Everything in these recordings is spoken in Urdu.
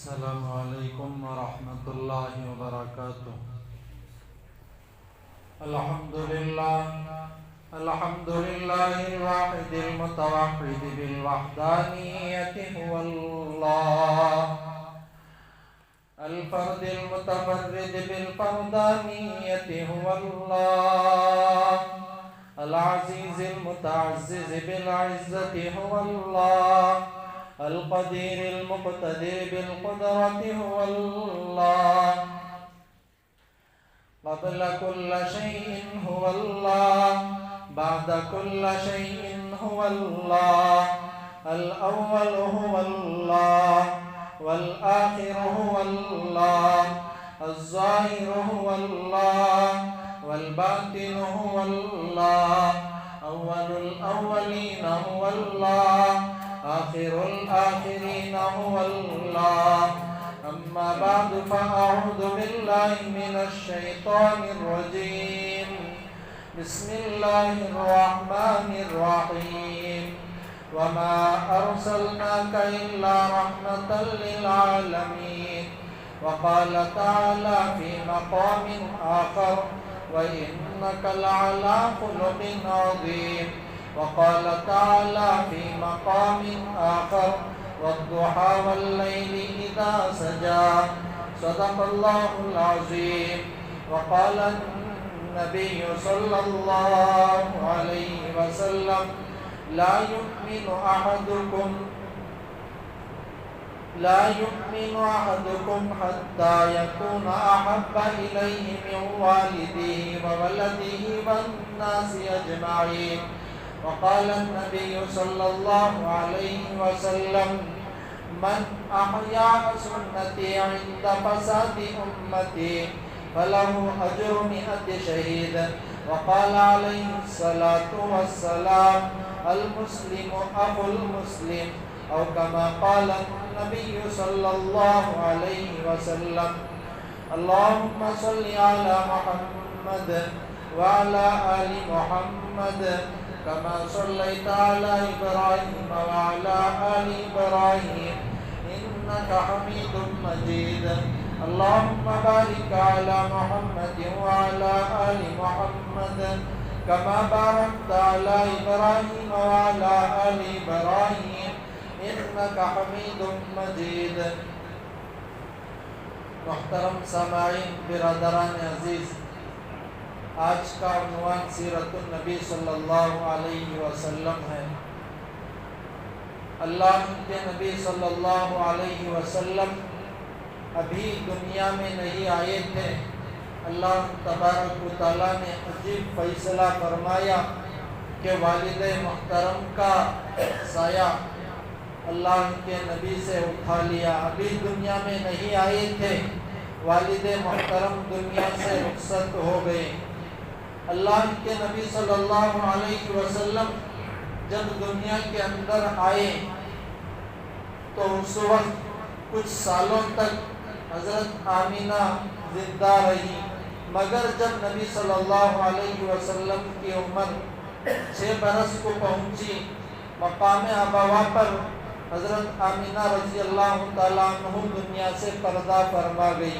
السلام علیکم ورحمۃ اللہ وبرکاتہ۔ الحمد للہ الواحد المتوحد بالوحدانیت هو اللہ، الفرد المتفرد بالفردانیت هو اللہ، العزیز المتعزز بالعزت هو اللہ، القدیر المقتدر بالقدرت هو اللہ، قبل كل شيء هو الله، بعد كل شيء هو الله، الأول هو الله، والآخر هو الله، الظاهر هو الله، والباطن هو الله، أول الأولين هو الله، آخر الآخرين هو الله. أما بعد فأعوذ بالله من الشيطان الرجيم. بسم الله الرحمن الرحيم. وما أرسلناك إلا رحمة للعالمين. وقال تعالى في مقام آخر: وإنك لعلى خلق عظيم. وقال تعالى في مقام آخر: والضحى والليل إذا سجى. صدق الله العظيم. وقال النبي صلى الله عليه وسلم: لا يؤمن أحدكم حتى يكون أحب إليه من والده وولده والناس أجمعين. وقال النبي صلى الله عليه وسلم: من أحيا سنتي عند فساد أمتي فله أجر 100 شهيد. وقال عليه الصلاة والسلام: المسلم أخو المسلم، أو كما قال النبي صلى الله عليه وسلم. اللهم صل على محمد وعلى آل محمد كما صليت على إبراهيم وعلى آل إبراهيم إنك حميد مجيد. اللهم بارك على محمد وعلى آل محمد كما باركت على إبراهيم وعلى آل إبراهيم إنك حميد مجيد. محترم سامعین، برادران عزیز، آج کا عنوان سیرت النبی صلی اللہ علیہ وسلم ہے۔ اللہ کے نبی صلی اللہ علیہ وسلم ابھی دنیا میں نہیں آئے تھے۔ اللہ تبارک و تعالیٰ نے عجیب فیصلہ فرمایا کہ والد محترم کا سایہ اللہ کے نبی سے اٹھا لیا۔ ابھی دنیا میں نہیں آئے تھے، والد محترم دنیا سے رخصت ہو گئے۔ اللہ کے نبی صلی اللہ علیہ وسلم جب دنیا کے اندر آئے تو اس وقت کچھ سالوں تک حضرت آمینہ زندہ رہی، مگر جب نبی صلی اللہ علیہ وسلم کی عمر 6 برس کو پہنچی، مقام ابوا پر حضرت آمینہ رضی اللہ تعالیٰ عنہ دنیا سے پردہ فرما گئی۔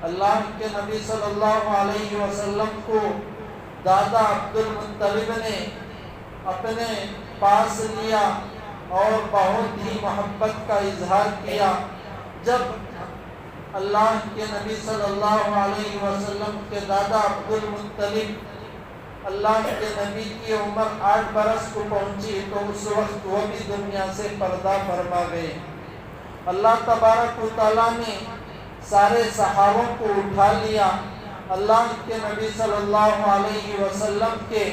اللہ کے نبی صلی اللہ علیہ وسلم کو دادا عبد المطلب نے اپنے پاس لیا اور بہت ہی محبت کا اظہار کیا۔ جب اللہ کے نبی صلی اللہ علیہ وسلم کے دادا عبد المطلب اللہ کے نبی کی عمر 8 برس کو پہنچی تو اس وقت وہ بھی دنیا سے پردہ فرما گئے۔ اللہ تبارک و تعالیٰ نے سارے صحابوں کو اٹھا لیا۔ اللہ کے نبی صلی اللہ علیہ وسلم کے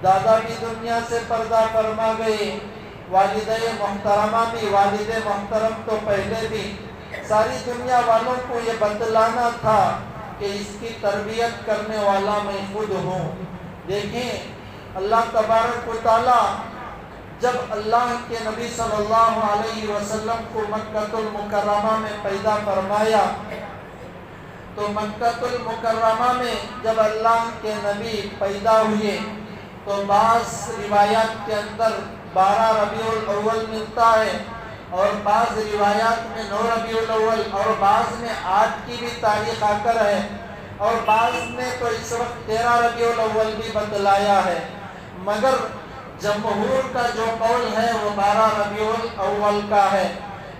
دادا بھی دنیا سے پردہ فرما گئے، والدہ محترمہ بھی، والد محترم تو پہلے بھی۔ ساری دنیا والوں کو یہ بتلانا تھا کہ اس کی تربیت کرنے والا میں خود ہوں۔ دیکھیں اللہ تبارک و تعالیٰ جب اللہ کے نبی صلی اللہ علیہ وسلم کو مکہ المکرمہ میں پیدا فرمایا تو مکہ المکرمہ میں جب اللہ کے نبی پیدا ہوئے تو بعض روایات کے اندر 12 ربیع الاول ملتا ہے، اور بعض روایات میں 9 ربیع الاول اور بعض میں 8 کی بھی تاریخ آ کر ہے، اور بعض نے تو اس وقت 13 ربیع الاول بھی بتلایا ہے، مگر جمہور کا جو قول ہے وہ 12 ربیع الاول کا ہے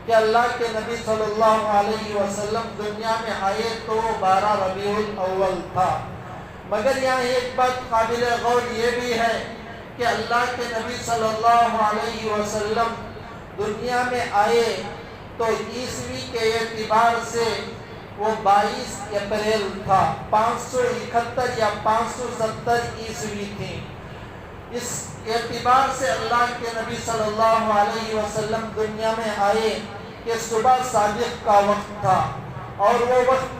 کہ اللہ کے نبی صلی اللہ علیہ وسلم دنیا میں آئے تو وہ 12 ربیع الاول تھا۔ مگر یہاں ایک بات قابل غور یہ بھی ہے کہ اللہ کے نبی صلی اللہ علیہ وسلم دنیا میں آئے تو عیسوی کے اعتبار سے وہ 22 اپریل تھا، 571 یا 570 عیسوی تھی۔ اس اعتبار سے اللہ کے نبی صلی اللہ علیہ وسلم دنیا میں آئے کہ صبح صادق کا وقت تھا، اور وہ وقت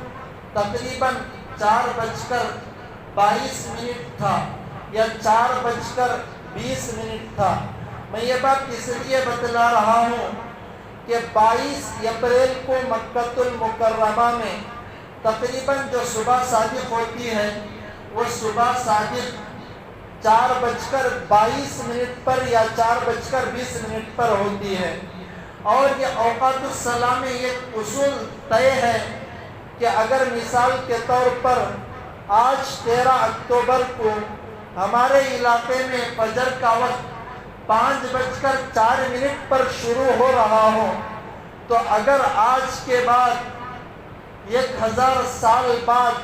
تقریباً 4:22 تھا یا 4:20 تھا۔ میں یہ بات اس لیے بتلا رہا ہوں کہ 22 اپریل کو مکہ المکرمہ میں تقریباً جو صبح صادق ہوتی ہے وہ صبح صادق 4:22 پر یا 4:20 پر ہوتی ہے، اور یہ اوقات الصلاح میں یہ اصول طے ہے کہ اگر مثال کے طور پر آج 13 اکتوبر کو ہمارے علاقے میں فجر کا وقت 5:04 پر شروع ہو رہا ہو، تو اگر آج کے بعد 1000 سال بعد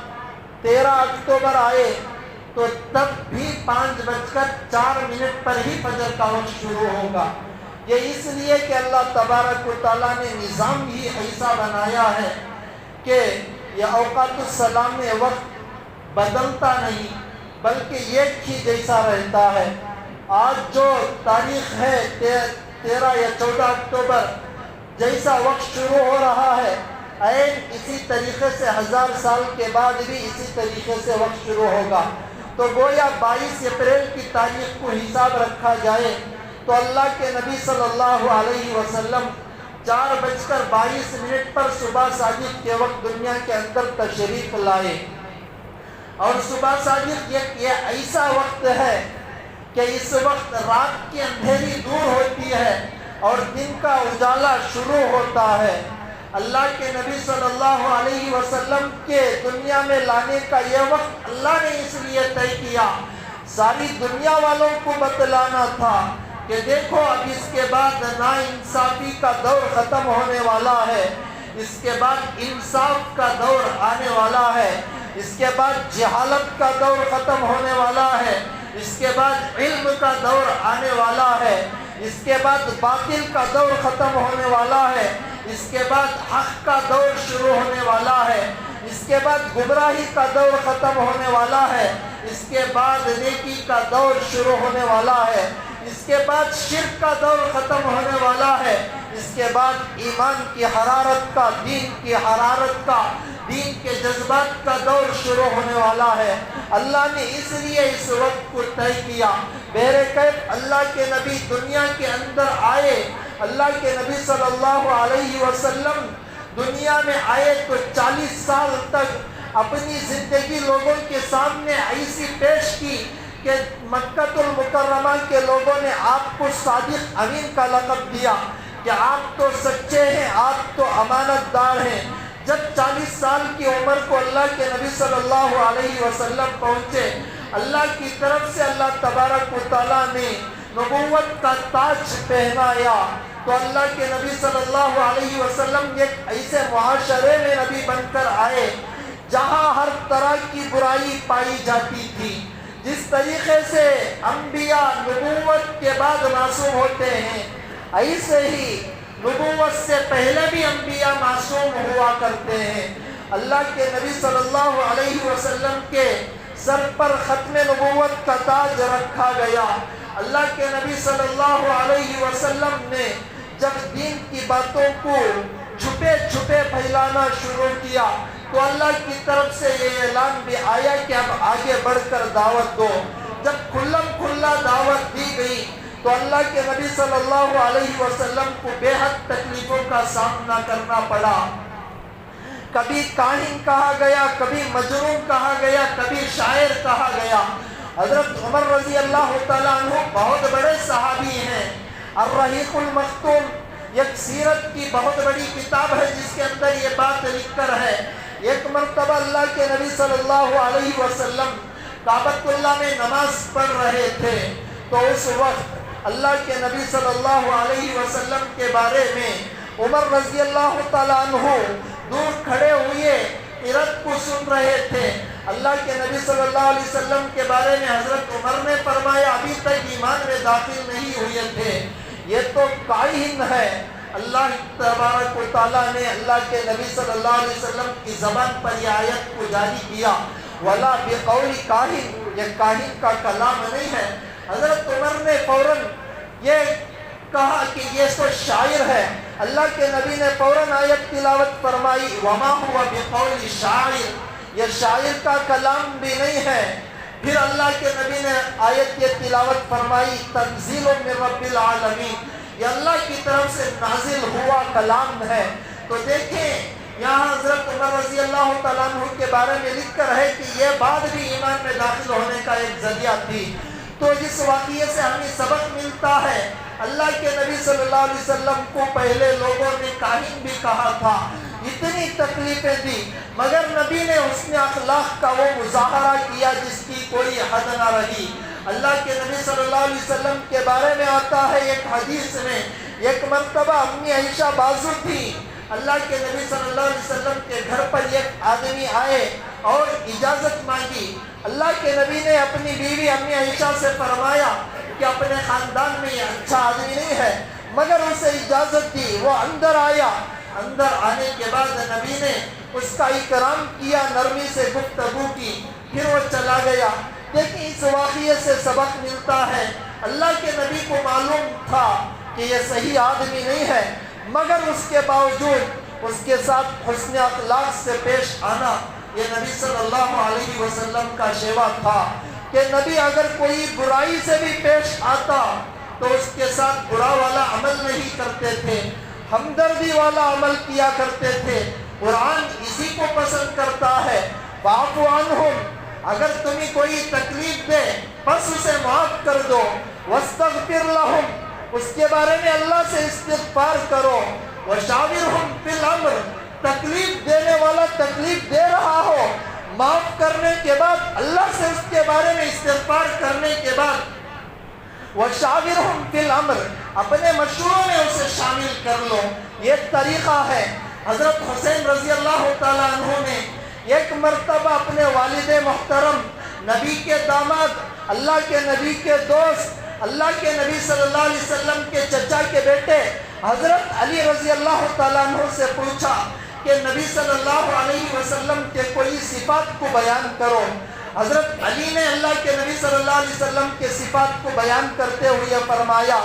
13 اکتوبر آئے تو تب بھی 5:04 پر ہی فجر کا وقت شروع ہوگا۔ یہ اس لیے کہ اللہ تبارک و تعالیٰ نے نظام ہی ایسا بنایا ہے کہ یہ اوقات الصلاح میں وقت بدلتا نہیں بلکہ ایک ہی جیسا رہتا ہے۔ آج جو تاریخ ہے 13 یا 14 اکتوبر جیسا وقت شروع ہو رہا ہے، اسی طریقے سے 1000 سال کے بعد بھی اسی طریقے سے وقت شروع ہوگا۔ تو گویا 22 اپریل کی تاریخ کو حساب رکھا جائے تو اللہ کے نبی صلی اللہ علیہ وسلم 4:22 پر صبح صادق کے وقت دنیا کے اندر تشریف لائے، اور صبح صادق یہ ایسا وقت ہے کہ اس وقت رات کی اندھیری دور ہوتی ہے اور دن کا اجالا شروع ہوتا ہے۔ اللہ کے نبی صلی اللہ علیہ وسلم کے دنیا میں لانے کا یہ وقت اللہ نے اس لیے طے کیا، ساری دنیا والوں کو بتلانا تھا کہ دیکھو اب اس کے بعد ناانصافی کا دور ختم ہونے والا ہے، اس کے بعد انصاف کا دور آنے والا ہے، اس کے بعد جہالت کا دور ختم ہونے والا ہے، اس کے بعد علم کا دور آنے والا ہے، اس کے بعد باطل کا دور ختم ہونے والا ہے، اس کے بعد حق کا دور شروع ہونے والا ہے، اس کے بعد گمراہی کا دور ختم ہونے والا ہے، اس کے بعد نیکی کا دور شروع ہونے والا ہے، اس کے بعد شرک کا دور ختم ہونے والا ہے، اس کے بعد ایمان کی حرارت کا، دین کی حرارت کا، دین کے جذبات کا دور شروع ہونے والا ہے۔ اللہ نے اس لیے اس وقت کو طے کیا۔ بہرکیف اللہ کے نبی دنیا کے اندر آئے، اللہ کے نبی صلی اللہ علیہ وسلم دنیا میں آئے تو 40 سال تک اپنی زندگی لوگوں کے سامنے ایسی پیش کی کہ مکہ المکرمہ کے لوگوں نے آپ کو صادق امین کا لقب دیا کہ آپ تو سچے ہیں، آپ تو امانت دار ہیں۔ جب 40 سال کی عمر کو اللہ کے نبی صلی اللہ علیہ وسلم پہنچے، اللہ کی طرف سے اللہ تبارک و تعالیٰ نے نبوت کا تاج پہنایا، تو اللہ کے نبی صلی اللہ علیہ وسلم ایک ایسے معاشرے میں نبی بن کر آئے جہاں ہر طرح کی برائی پائی جاتی تھی۔ جس طریقے سے انبیاء نبوت کے بعد معصوم ہوتے ہیں، ایسے ہی نبوت سے پہلے بھی انبیاء معصوم ہوا کرتے ہیں۔ اللہ کے نبی صلی اللہ علیہ وسلم کے سر پر ختم نبوت کا تاج رکھا گیا۔ اللہ کے نبی صلی اللہ علیہ وسلم نے جب دین کی باتوں کو چھپے چھپے پھیلانا شروع کیا تو اللہ کی طرف سے یہ اعلان بھی آیا کہ اب آگے بڑھ کر دعوت دو۔ جب کھلم کھلا دعوت دی گئی تو اللہ کے نبی صلی اللہ علیہ وسلم کو بے حد تکلیفوں کا سامنا کرنا پڑا۔ کبھی کاہن کہا گیا، کبھی مجنون کہا گیا، کبھی شاعر کہا گیا۔ حضرت عمر رضی اللہ تعالیٰ عنہ بہت بڑے صحابی ہیں۔ الرحیق المختوم ایک سیرت کی بہت بڑی کتاب ہے جس کے اندر یہ بات لکھ کر ہے، ایک مرتبہ اللہ کے نبی صلی اللہ علیہ وسلم کعبۃ اللہ میں نماز پڑھ رہے تھے، تو اس وقت اللہ کے نبی صلی اللہ علیہ وسلم کے بارے میں عمر رضی اللہ تعالیٰ عنہ دور کھڑے ہوئے قرأت کو سن رہے تھے۔ اللہ کے نبی صلی اللہ علیہ وسلم کے بارے میں حضرت عمر نے فرمایا ابھی تک ایمان میں داخل نہیں ہوئے تھے، یہ تو کاہن ہے۔ اللہ تبارک و تعالیٰ نے اللہ کے نبی صلی اللہ علیہ وسلم کی زبان پر یہ آیت کو جاری کیا، وَلَا بِقَوْلِ کاہن، یہ کاہن کا کلام نہیں ہے۔ حضرت عمر نے فوراً یہ کہا کہ یہ تو شاعر ہے۔ اللہ کے نبی نے فوراً آیت تلاوت فرمائی، وَمَا هُوَ بِقَوْلِ شَاعِرٍ، یہ شاعر کا کلام بھی نہیں ہے۔ پھر اللہ کے نبی نے آیت یہ تلاوت فرمائی، تنزیل من رب العالمین، یہ اللہ کی طرف سے نازل ہوا کلام ہے۔ تو دیکھیں یہاں حضرت عمر رضی اللہ تعالیٰ عنہ کے بارے میں لکھ کر ہے کہ یہ بات بھی ایمان میں داخل ہونے کا ایک ذریعہ تھی۔ تو جس واقعے سے ہمیں سبق ملتا ہے، اللہ کے نبی صلی اللہ علیہ وسلم کو پہلے لوگوں نے کاہن بھی کہا تھا، اتنی تکلیفیں دی، مگر نبی نے حسن اخلاق کا وہ مظاہرہ کیا جس کی کوئی حد نہ رہی۔ اللہ کے نبی صلی اللہ علیہ وسلم کے بارے میں آتا ہے ایک حدیث میں، ایک مرتبہ امی عائشہ بازو تھی، اللہ کے نبی صلی اللہ علیہ وسلم کے گھر پر ایک آدمی آئے اور اجازت مانگی۔ اللہ کے نبی نے اپنی بیوی امی عائشہ سے فرمایا کہ اپنے خاندان میں یہ اچھا آدمی نہیں ہے، مگر اسے اجازت دی، وہ اندر آیا۔ اندر آنے کے بعد نبی نے اس کا اکرام کیا، نرمی سے گفتگو کی، پھر وہ چلا گیا۔ لیکن اس واقعے سے سبق ملتا ہے، اللہ کے نبی کو معلوم تھا کہ یہ صحیح آدمی نہیں ہے، مگر اس کے باوجود اس کے ساتھ حسن اخلاق سے پیش آنا یہ نبی صلی اللہ علیہ وسلم کا شیوا تھا کہ نبی اگر کوئی برائی سے بھی پیش آتا تو اس کے ساتھ برا والا عمل نہیں کرتے تھے، ہمدردی والا عمل کیا کرتے تھے۔ قرآن اسی کو پسند کرتا ہے، فاعف عنہم، اگر تمہیں کوئی تکلیف دے بس اسے معاف کر دو، واستغفر لہم، اس کے بارے میں اللہ سے استغفار کرو، وشاورہم فی الامر، تکلیف دینے والا تکلیف دے رہا ہو، معاف کرنے کے بعد اللہ سے اس کے بارے میں استغفار کرنے کے بعد وشاورہم فی الامر، اپنے مشوروں میں اسے شامل کر لو۔ یہ طریقہ ہے۔ حضرت حسین رضی اللہ تعالیٰ عنہ نے ایک مرتبہ اپنے والد محترم، نبی کے داماد، اللہ کے نبی کے دوست، اللہ کے نبی صلی اللہ علیہ وسلم کے چچا کے بیٹے حضرت علی رضی اللہ تعالیٰ عنہ سے پوچھا کہ نبی صلی اللہ علیہ وسلم کے کوئی صفات کو بیان کرو۔ حضرت علی نے اللہ کے نبی صلی اللہ علیہ وسلم کے صفات کو بیان کرتے ہوئے فرمایا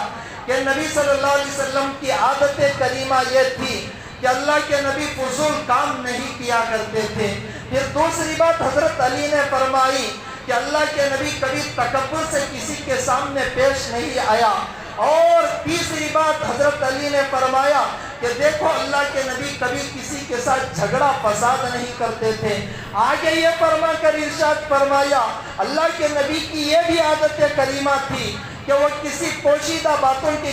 کہ نبی صلی اللہ علیہ وسلم کی عادت کریمہ یہ تھی کہ اللہ کے نبی فضول کام نہیں کیا کرتے تھے۔ پھر دوسری بات حضرت علی نے فرمائی کہ اللہ کے نبی کبھی تکبر سے کسی کے سامنے پیش نہیں آیا۔ اور تیسری بات حضرت علی نے فرمایا کہ دیکھو اللہ کے نبی کبھی کسی کے ساتھ جھگڑا فساد نہیں کرتے تھے۔ آگے یہ فرما کر ارشاد فرمایا اللہ کے نبی کی یہ بھی عادت کریمہ تھی کہ وہ کسی پوشیدہ باتوں کے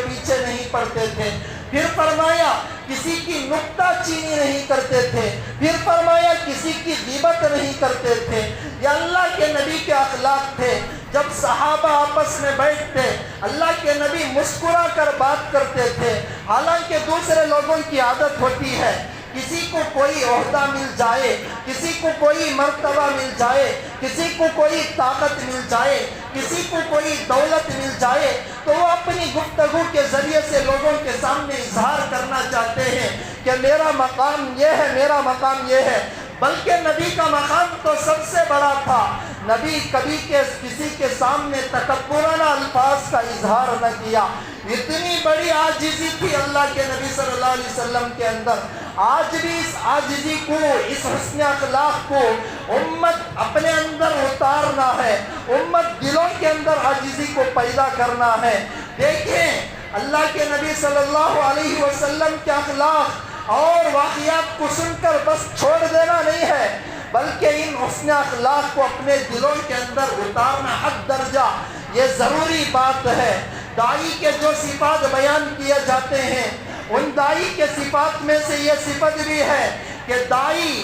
پیچھے نہیں پڑتے تھے۔ پھر فرمایا کسی کی نکتہ چینی نہیں کرتے تھے۔ پھر فرمایا کسی کی غیبت نہیں کرتے تھے۔ یہ اللہ کے نبی کے اخلاق تھے۔ جب صحابہ آپس میں بیٹھتے اللہ کے نبی مسکرا کر بات کرتے تھے۔ حالانکہ دوسرے لوگوں کی عادت ہوتی ہے کسی کو کوئی عہدہ مل جائے، کسی کو کوئی مرتبہ مل جائے، کسی کو کوئی طاقت مل جائے، کسی کو کوئی دولت مل جائے تو وہ اپنی گفتگو کے ذریعے سے لوگوں کے سامنے اظہار کرنا چاہتے ہیں کہ میرا مقام یہ ہے، میرا مقام یہ ہے۔ بلکہ نبی کا مقام تو سب سے بڑا تھا۔ نبی کبھی کسی کے سامنے تکبرانہ الفاظ کا اظہار نہ کیا۔ اتنی بڑی عاجزی تھی اللہ کے نبی صلی اللہ علیہ وسلم کے اندر۔ آج بھی اس عاجزی کو، اس حسن اخلاق کو امت اپنے اندر اتارنا ہے، امت دلوں کے اندر عاجزی کو پیدا کرنا ہے۔ دیکھیں اللہ کے نبی صلی اللہ علیہ وسلم کے اخلاق اور واقعات کو سن کر بس چھوڑ دینا نہیں ہے، بلکہ ان حسن اخلاق کو اپنے دلوں کے اندر اتارنا حد درجہ یہ ضروری بات ہے۔ دائی کے جو صفات بیان کیے جاتے ہیں، ان دائی کے صفات میں سے یہ صفت بھی ہے کہ دائی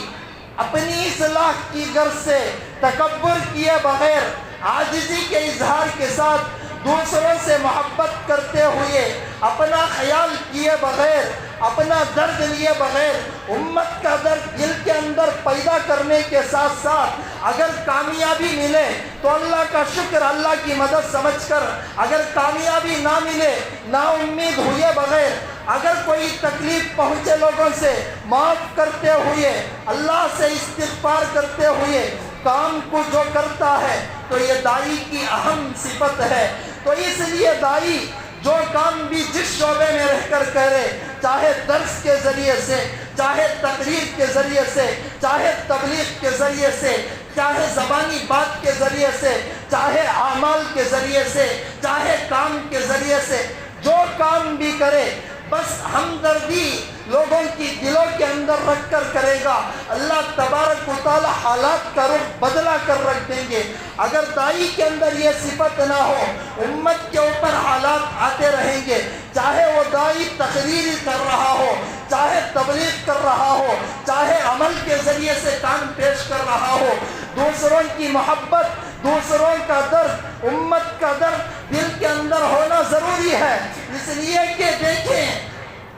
اپنی اصلاح کی غرض سے تکبر کیے بغیر عاجزی کے اظہار کے ساتھ دوسروں سے محبت کرتے ہوئے اپنا خیال کیے بغیر، اپنا درد لیے بغیر امت کا درد دل کے اندر پیدا کرنے کے ساتھ ساتھ اگر کامیابی ملے تو اللہ کا شکر، اللہ کی مدد سمجھ کر، اگر کامیابی نہ ملے نا امید ہوئے بغیر، اگر کوئی تکلیف پہنچے لوگوں سے معاف کرتے ہوئے، اللہ سے استغفار کرتے ہوئے کام کو جو کرتا ہے تو یہ دائی کی اہم صفت ہے۔ تو اس لیے دائی جو کام بھی جس شعبے میں رہ کر کرے، چاہے درس کے ذریعے سے، چاہے تقریر کے ذریعے سے، چاہے تبلیغ کے ذریعے سے، چاہے زبانی بات کے ذریعے سے، چاہے اعمال کے ذریعے سے، چاہے کام کے ذریعے سے، جو کام بھی کرے بس ہمدردی لوگوں کی دلوں کے اندر رکھ کر کرے گا، اللہ تبارک و تعالی حالات کا رخ بدلا کر رکھ دیں گے۔ اگر دائی کے اندر یہ صفت نہ ہو، امت کے اوپر حالات آتے رہیں گے، چاہے وہ دائی تقریر کر رہا ہو، چاہے تبلیغ کر رہا ہو، چاہے عمل کے ذریعے سے کام پیش کر رہا ہو، دوسروں کی محبت، دوسروں کا درد، امت کا درد دل کے اندر ہونا ضروری ہے۔ اس لیے کہ دیکھیں،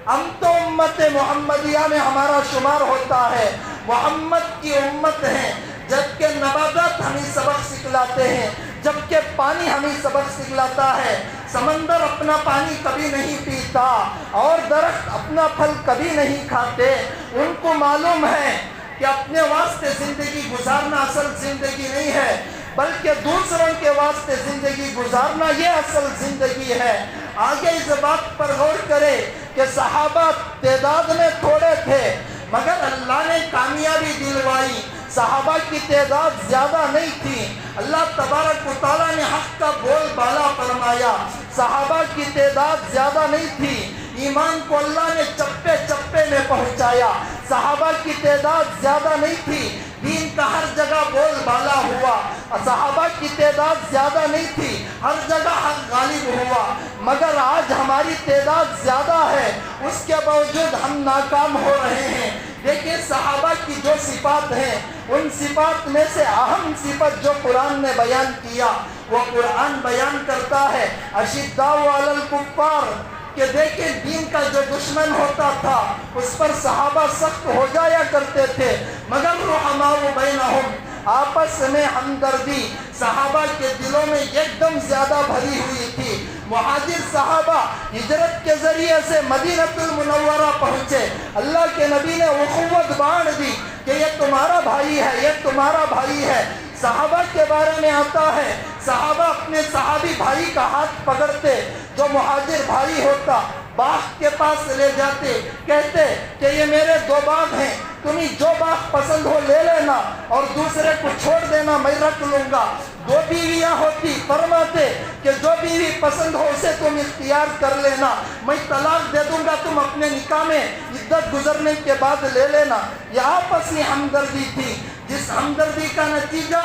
ہم تو امت محمدیہ میں ہمارا شمار ہوتا ہے، محمد کی امت ہے، جبکہ نباتات ہمیں سبق سکھلاتے ہیں، جبکہ پانی ہمیں سبق سکھلاتا ہے۔ سمندر اپنا پانی کبھی نہیں پیتا اور درخت اپنا پھل کبھی نہیں کھاتے۔ ان کو معلوم ہے کہ اپنے واسطے زندگی گزارنا اصل زندگی نہیں ہے، بلکہ دوسروں کے واسطے زندگی گزارنا یہ اصل زندگی ہے۔ آگے اس بات پر غور کرے کہ صحابہ تعداد میں تھوڑے تھے مگر اللہ نے کامیابی دلوائی۔ صحابہ کی تعداد زیادہ نہیں تھی، اللہ تبارک و تعالیٰ نے حق کا بول بالا فرمایا۔ صحابہ کی تعداد زیادہ نہیں تھی، ایمان کو اللہ نے چپے چپے میں پہنچایا۔ صحابہ کی تعداد زیادہ نہیں تھی، دین کا ہر جگہ بول بالا ہوا۔ صحابہ کی تعداد زیادہ نہیں تھی، ہر جگہ حق غالب ہوا۔ مگر آج ہماری تعداد زیادہ ہے، اس کے باوجود ہم ناکام ہو رہے ہیں۔ دیکھیں صحابہ کی جو صفات ہیں، ان صفات میں سے اہم صفت جو قرآن نے بیان کیا، وہ قرآن بیان کرتا ہے اشداء علی الکفار، کہ دیکھیں دین کا جو دشمن ہوتا تھا اس پر صحابہ سخت ہو جایا کرتے تھے، مگر رحماء بینہم، آپس میں ہمدردی صحابہ کے دلوں میں ایک دم زیادہ بھری ہوئی تھی۔ مہاجر صحابہ ہجرت کے ذریعے سے مدینہ المنورہ پہنچے، اللہ کے نبی نے اخوت بانٹ دی کہ یہ تمہارا بھائی ہے، یہ تمہارا بھائی ہے۔ صحابہ کے بارے میں آتا ہے، صحابہ اپنے صحابی بھائی کا ہاتھ پکڑتے، جو مہاجر بھائی ہوتا باغ کے پاس لے جاتے، کہتے کہ یہ میرے دو باغ ہیں، تمہیں جو باغ پسند ہو لے لینا اور دوسرے کو چھوڑ دینا، میں رکھ لوں گا۔ دو بیویاں ہوتی، فرماتے کہ جو بیوی پسند ہو اسے تم اختیار کر لینا، میں طلاق دے دوں گا، تم اپنے نکاح میں عدت گزرنے کے بعد لے لینا۔ یہ آپس میں ہمدردی تھی، جس ہمدردی کا نتیجہ،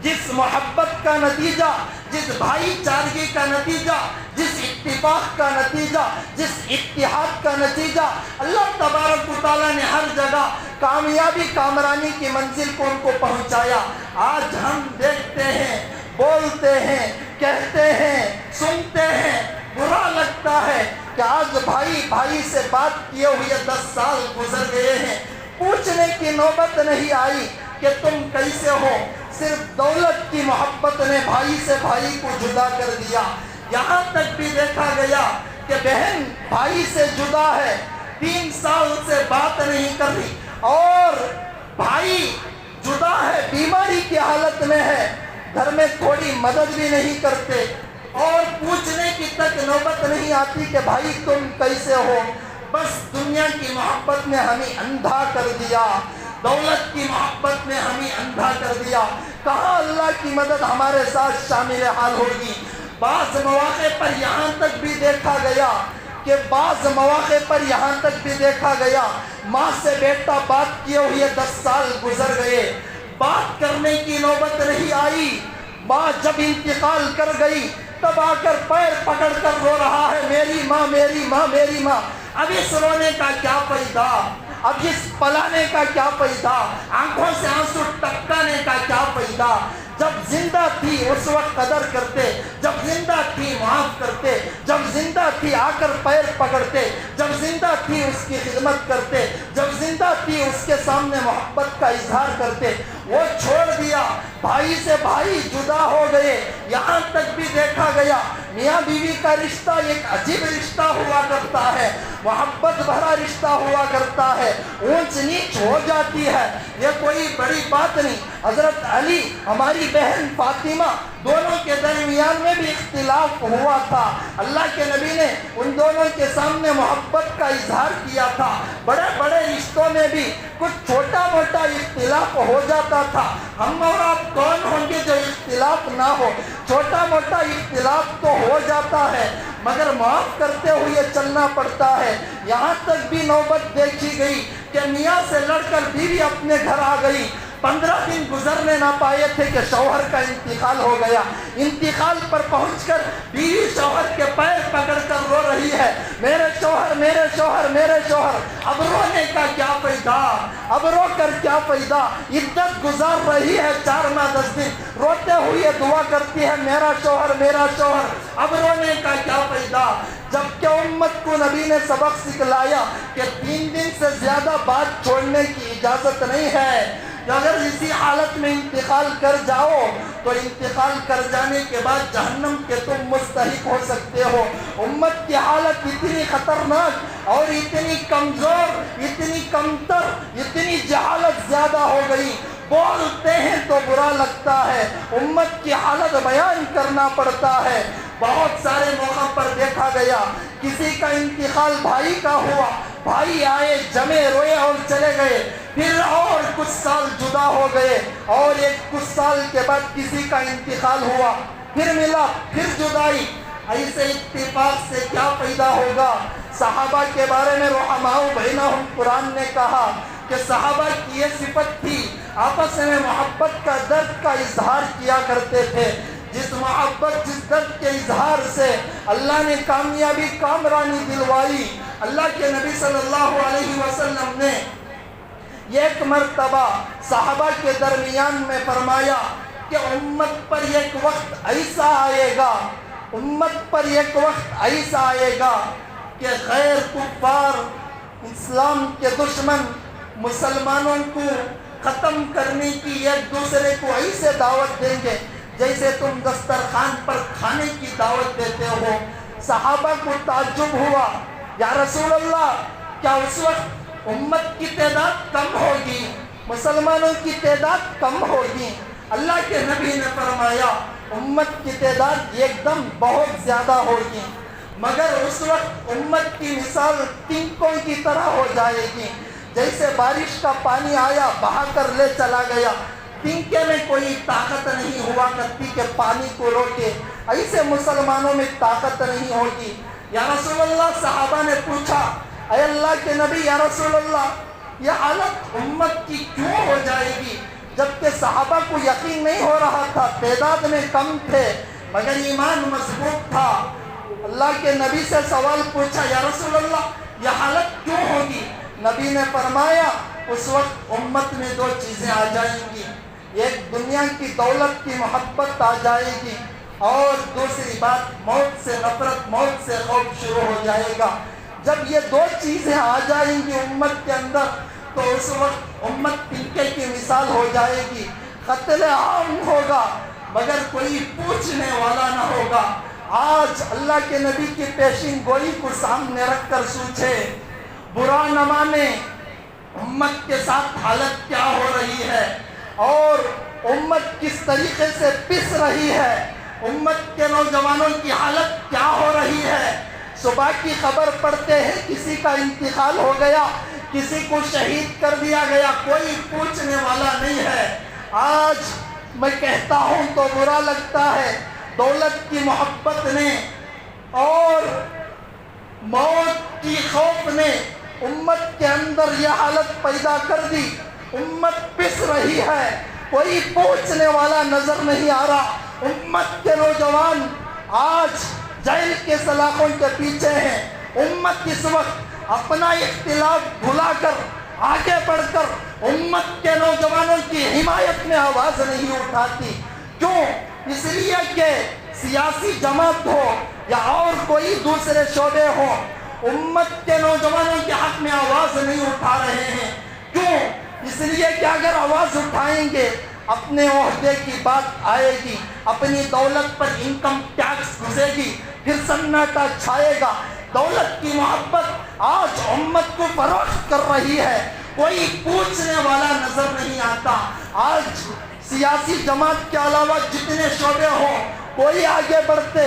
جس محبت کا نتیجہ، جس بھائی چارگی کا نتیجہ، جس اتفاق کا نتیجہ، جس اتحاد کا نتیجہ، اللہ تبارک و تعالیٰ نے ہر جگہ کامیابی کامرانی کی منزل کو ان کو پہنچایا۔ آج ہم دیکھتے ہیں، بولتے ہیں، کہتے ہیں، سنتے ہیں، برا لگتا ہے کہ آج بھائی بھائی سے بات کیے ہوئے 10 سال گزر گئے ہیں، پوچھنے کی نوبت نہیں آئی کہ تم کیسے ہو۔ صرف دولت کی محبت نے بھائی سے بھائی کو جدا کر دیا۔ یہاں تک بھی دیکھا گیا کہ بہن بھائی سے جدا ہے، 3 سال سے بات نہیں کر رہی، اور بھائی جدا ہے، بیماری کی حالت میں ہے، گھر میں تھوڑی مدد بھی نہیں کرتے اور پوچھنے کی تک نوبت نہیں آتی کہ بھائی تم کیسے ہو۔ بس دنیا کی محبت نے ہمیں اندھا کر دیا، دولت کی محبت نے ہمیں اندھا کر دیا۔ کہاں اللہ کی مدد ہمارے ساتھ شامل حال ہوگی؟ بعض مواقع پر یہاں تک بھی دیکھا گیا کہ ماں سے بیٹا بات کیے ہوئے 10 سال گزر گئے، بات کرنے کی نوبت نہیں آئی۔ ماں جب انتقال کر گئی تب آ کر پیر پکڑ کر رو رہا ہے میری ماں میری ماں میری ماں. اب اس رونے کا کیا فائدہ, اب اس پلانے کا کیا فائدہ, آنکھوں سے آنسو ٹپکانے کا کیا فائدہ. جب زندہ تھی اس وقت قدر کرتے, جب زندہ تھی معاف کرتے, جب زندہ تھی آ کر پیر پکڑتے, جب زندہ تھی اس کی خدمت کرتے, جب زندہ تھی اس کے سامنے محبت کا اظہار کرتے. وہ چھوڑ دیا, بھائی سے بھائی جدا ہو گئے. یہاں تک بھی دیکھا گیا میاں بیوی کا رشتہ ایک عجیب رشتہ ہوا کرتا ہے, محبت بھرا رشتہ ہوا کرتا ہے, اونچ نیچ ہو جاتی ہے, یہ کوئی بڑی بات نہیں. حضرت علی, ہماری بہن فاطمہ, دونوں کے درمیان میں بھی اختلاف ہوا تھا. اللہ کے نبی نے ان دونوں کے سامنے محبت کا اظہار کیا تھا. بڑے بڑے رشتوں میں بھی کچھ چھوٹا موٹا اختلاف ہو جاتا تھا. ہم اور آپ کون ہوں گے جو اختلاف نہ ہو, چھوٹا موٹا اختلاف تو ہو جاتا ہے مگر معاف کرتے ہوئے چلنا پڑتا ہے. یہاں تک بھی نوبت دیکھی گئی کہ میاں سے لڑ کر بیوی اپنے گھر آ گئی. 15 دن گزرنے نہ پائے تھے کہ شوہر کا انتقال ہو گیا. انتقال پر پہنچ کر بیوی شوہر کے پیر پکڑ کر رو رہی ہے, میرے شوہر میرے شوہر میرے شوہر. اب رونے کا کیا فائدہ, اب رو کر کیا فائدہ. عدت گزار رہی ہے 4 ماہ 10 دن, روتے ہوئے دعا کرتی ہے میرا شوہر میرا شوہر. اب رونے کا کیا فائدہ. جبکہ امت کو نبی نے سبق سکھلایا کہ 3 دن سے زیادہ بات چھوڑنے کی اجازت نہیں ہے. اگر اسی حالت میں انتقال کر جاؤ تو انتقال کر جانے کے بعد جہنم کے تم مستحق ہو سکتے ہو. امت کی حالت اتنی خطرناک اور اتنی کمزور, اتنی کمتر, اتنی جہالت زیادہ ہو گئی. بولتے ہیں تو برا لگتا ہے, امت کی حالت بیان کرنا پڑتا ہے. بہت سارے موقع پر دیکھا گیا کسی کا انتقال بھائی کا ہوا, بھائی آئے جمے روئے اور چلے گئے. پھر اور کچھ سال جدا ہو گئے اور کچھ سال کے بعد کسی کا انتقال ہوا, پھر ملا, پھر جدائی. ایسے اتفاق سے کیا پیدا ہوگا. صحابہ کے بارے میں رحماء بینہم قرآن نے کہا کہ صحابہ کی یہ صفت تھی, آپس میں محبت کا درد کا اظہار کیا کرتے تھے. جس محبت جس درد کے اظہار سے اللہ نے کامیابی کامرانی دلوائی. اللہ کے نبی صلی اللہ علیہ وسلم نے ایک مرتبہ صحابہ کے درمیان میں فرمایا کہ امت پر ایک وقت ایسا آئے گا, امت پر ایک وقت ایسا آئے گا کہ غیر کفار, اسلام کے دشمن مسلمانوں کو ختم کرنے کی ایک دوسرے کو ایسے دعوت دیں گے جیسے تم دسترخوان پر کھانے کی دعوت دیتے ہو. صحابہ کو تعجب ہوا, یا رسول اللہ کیا اس وقت امت کی تعداد کم ہوگی, مسلمانوں کی تعداد کم ہوگی؟ اللہ کے نبی نے فرمایا امت کی تعداد ایک دم بہت زیادہ ہوگی, مگر اس وقت امت کی مثال تنکوں کی طرح ہو جائے گی. جیسے بارش کا پانی آیا بہا کر لے چلا گیا, تنکے میں کوئی طاقت نہیں ہوا کرتی کہ پانی کو روکے, ایسے مسلمانوں میں طاقت نہیں ہوگی. یا رسول اللہ, صحابہ نے پوچھا اے اللہ کے نبی, یا رسول اللہ یہ حالت امت کی کیوں ہو جائے گی؟ جبکہ صحابہ کو یقین نہیں ہو رہا تھا, تعداد میں کم تھے مگر ایمان مضبوط تھا. اللہ کے نبی سے سوال پوچھا, یا رسول اللہ یہ حالت کیوں ہوگی؟ نبی نے فرمایا اس وقت امت میں 2 چیزیں آ جائیں گی, ایک دنیا کی دولت کی محبت آ جائے گی اور دوسری بات موت سے نفرت, موت سے خوف شروع ہو جائے گا. جب یہ 2 چیزیں آ جائیں گی امت کے اندر تو اس وقت امت تنکے کی مثال ہو جائے گی, قتل عام ہوگا مگر کوئی پوچھنے والا نہ ہوگا. آج اللہ کے نبی کی پیشین گوئی کو سامنے رکھ کر سوچے, برا نہ مانے امت کے ساتھ حالت کیا ہو رہی ہے اور امت کس طریقے سے پس رہی ہے, امت کے نوجوانوں کی حالت کیا ہو رہی ہے. صبح کی خبر پڑھتے ہیں کسی کا انتقال ہو گیا, کسی کو شہید کر دیا گیا, کوئی پوچھنے والا نہیں ہے. آج میں کہتا ہوں تو برا لگتا ہے, دولت کی محبت نے اور موت کی خوف نے امت کے اندر یہ حالت پیدا کر دی. امت پس رہی ہے, کوئی پوچھنے والا نظر نہیں آ رہا. امت کے نوجوان آج جیل کے سلاخوں کے پیچھے ہیں. امت اس وقت اپنا اختلاف بھلا کر آگے بڑھ کر امت کے نوجوانوں کی حمایت میں آواز نہیں اٹھاتی. کیوں؟ اس لیے کہ سیاسی جماعت ہو یا اور کوئی دوسرے شعبے ہو، امت کے نوجوانوں کے حق میں آواز نہیں اٹھا رہے ہیں. کیوں؟ اس لیے کہ اگر آواز اٹھائیں گے اپنے عہدے کی بات آئے گی، اپنی دولت پر انکم ٹیکس گھسے گی، پھر سناٹا چھائے گا. دولت کی محبت آج امت کو فروخت کر رہی ہے، کوئی پوچھنے والا نظر نہیں آتا. آج سیاسی جماعت کے علاوہ جتنے شعبے ہوں، کوئی آگے بڑھتے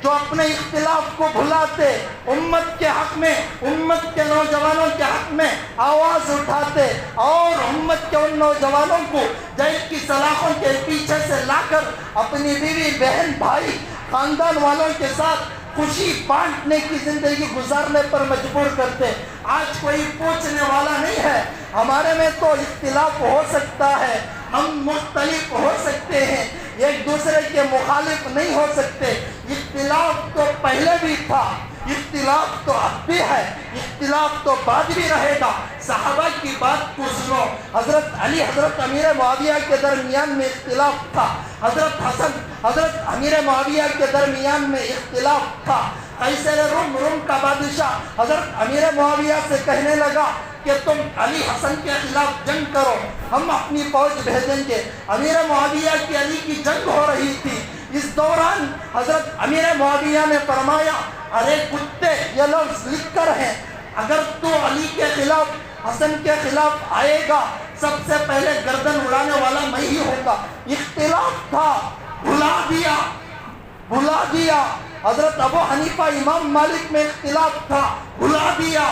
جو اپنے اختلاف کو بھلاتے، امت کے حق میں، امت کے نوجوانوں کے حق میں آواز اٹھاتے اور امت کے ان نوجوانوں کو جیل کی سلاخوں کے پیچھے سے لا کر اپنی بیوی بہن بھائی خاندان والوں کے ساتھ خوشی بانٹنے کی زندگی گزارنے پر مجبور کرتے. آج کوئی پوچھنے والا نہیں ہے. ہمارے میں تو اختلاف ہو سکتا ہے، ہم مختلف ہو سکتے ہیں، ایک دوسرے کے مخالف نہیں ہو سکتے. اختلاف تو پہلے بھی تھا، اختلاف تو اب بھی ہے، اختلاف تو بعد بھی رہے گا. صحابہ کی بات کو سنو. حضرت علی حضرت امیر معاویہ کے درمیان میں اختلاف تھا، حضرت حسن حضرت امیر معاویہ کے درمیان میں اختلاف تھا. قیصر روم کا بادشاہ حضرت امیر معاویہ سے کہنے لگا کہ تم علی حسن کے خلاف جنگ کرو، ہم اپنی فوج بھیجیں گے. امیر معاویہ کی علی کی جنگ ہو رہی تھی. اس دوران حضرت امیر معاویہ نے فرمایا، ارے کتے، یہ لفظ لکھ کر ہیں، اگر تو علی کے خلاف حسن کے خلاف آئے گا سب سے پہلے گردن اڑانے والا میں ہی ہوگا. اختلاف تھا، بھلا دیا. حضرت ابو حنیفہ امام مالک میں اختلاف تھا، بھلا دیا.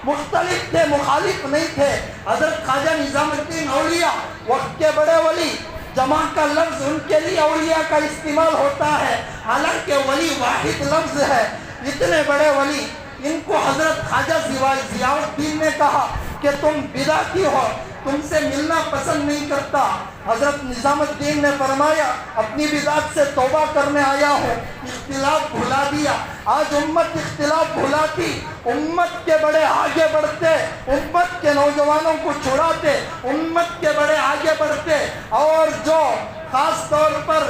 مختلف تھے، مخالف نہیں تھے. حضرت خواجہ نظام الدین اولیاء وقت کے بڑے ولی، جمع کا لفظ ان کے لیے اولیاء کا استعمال ہوتا ہے، حالانکہ ولی واحد لفظ ہے. اتنے بڑے ولی، ان کو حضرت خواجہ ضیاء الدین نے کہا کہ تم بدعتی ہو، تم سے ملنا پسند نہیں کرتا. حضرت نظام الدین نے فرمایا، اپنی بدعت سے توبہ کرنے آیا ہوں. اختلاف بھلا دیا. آج امت اختلاف بھلاتی، امت کے بڑے آگے بڑھتے، امت کے نوجوانوں کو چھڑاتے، امت کے بڑے آگے بڑھتے اور جو خاص طور پر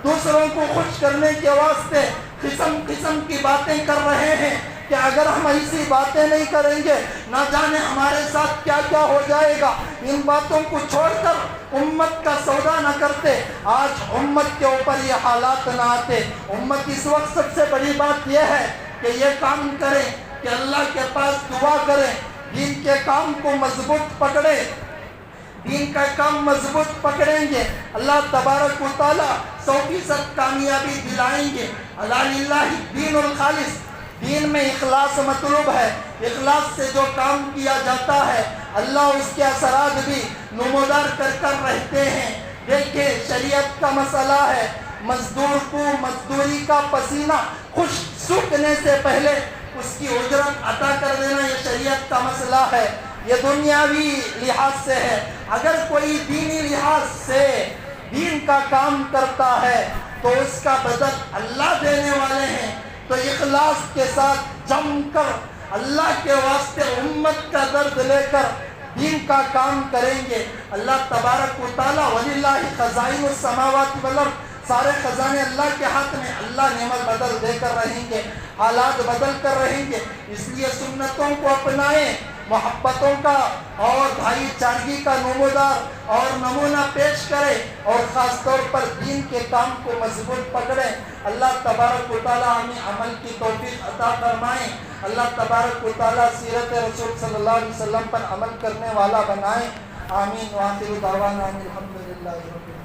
دوسروں کو خوش کرنے کے واسطے قسم قسم کی باتیں کر رہے ہیں کہ اگر ہم ایسی باتیں نہیں کریں گے نہ جانے ہمارے ساتھ کیا کیا ہو جائے گا. ان باتوں کو چھوڑ کر امت کا سودا نہ کرتے، آج امت کے اوپر یہ حالات نہ آتے. امت اس وقت سب سے بڑی بات یہ ہے کہ یہ کام کریں کہ اللہ کے پاس دعا کریں، دین کے کام کو مضبوط پکڑیں. دین کا کام مضبوط پکڑیں گے، اللہ تبارک و تعالیٰ 100% کامیابی دلائیں گے. اللہ للہ دین الخالص، دین میں اخلاص مطلوب ہے. اخلاص سے جو کام کیا جاتا ہے اللہ اس کے اثرات بھی نمودار کر رہتے ہیں. دیکھیں، شریعت کا مسئلہ ہے، مزدور کو مزدوری کا پسینہ خشک سوکھنے سے پہلے اس کی اجرت عطا کر دینا، یہ شریعت کا مسئلہ ہے. یہ دنیاوی لحاظ سے ہے. اگر کوئی دینی لحاظ سے دین کا کام کرتا ہے تو اس کا بدل اللہ دینے والے ہیں. تو اخلاص کے ساتھ جم کر اللہ کے واسطے امت کا درد لے کر دین کا کام کریں گے. اللہ تبارک و تعالیٰ وَلِلَّهِ خَزَائِنُ السَّمَاوَاتِ وَالْأَرْضِ، سارے خزانے اللہ کے ہاتھ میں. اللہ نعمت بدل دے کر رہیں گے، حالات بدل کر رہیں گے. اس لیے سنتوں کو اپنائیں، محبتوں کا اور بھائی چارگی کا نمودار اور نمونہ پیش کریں اور خاص طور پر دین کے کام کو مضبوط پکڑیں. اللہ تبارک و تعالیٰ ہمیں عمل کی توفیق عطا فرمائیں. اللہ تبارک و تعالیٰ سیرت رسول صلی اللہ علیہ وسلم پر عمل کرنے والا بنائیں. آمین. وآخر دعوانا الحمدللہ رب العالمین.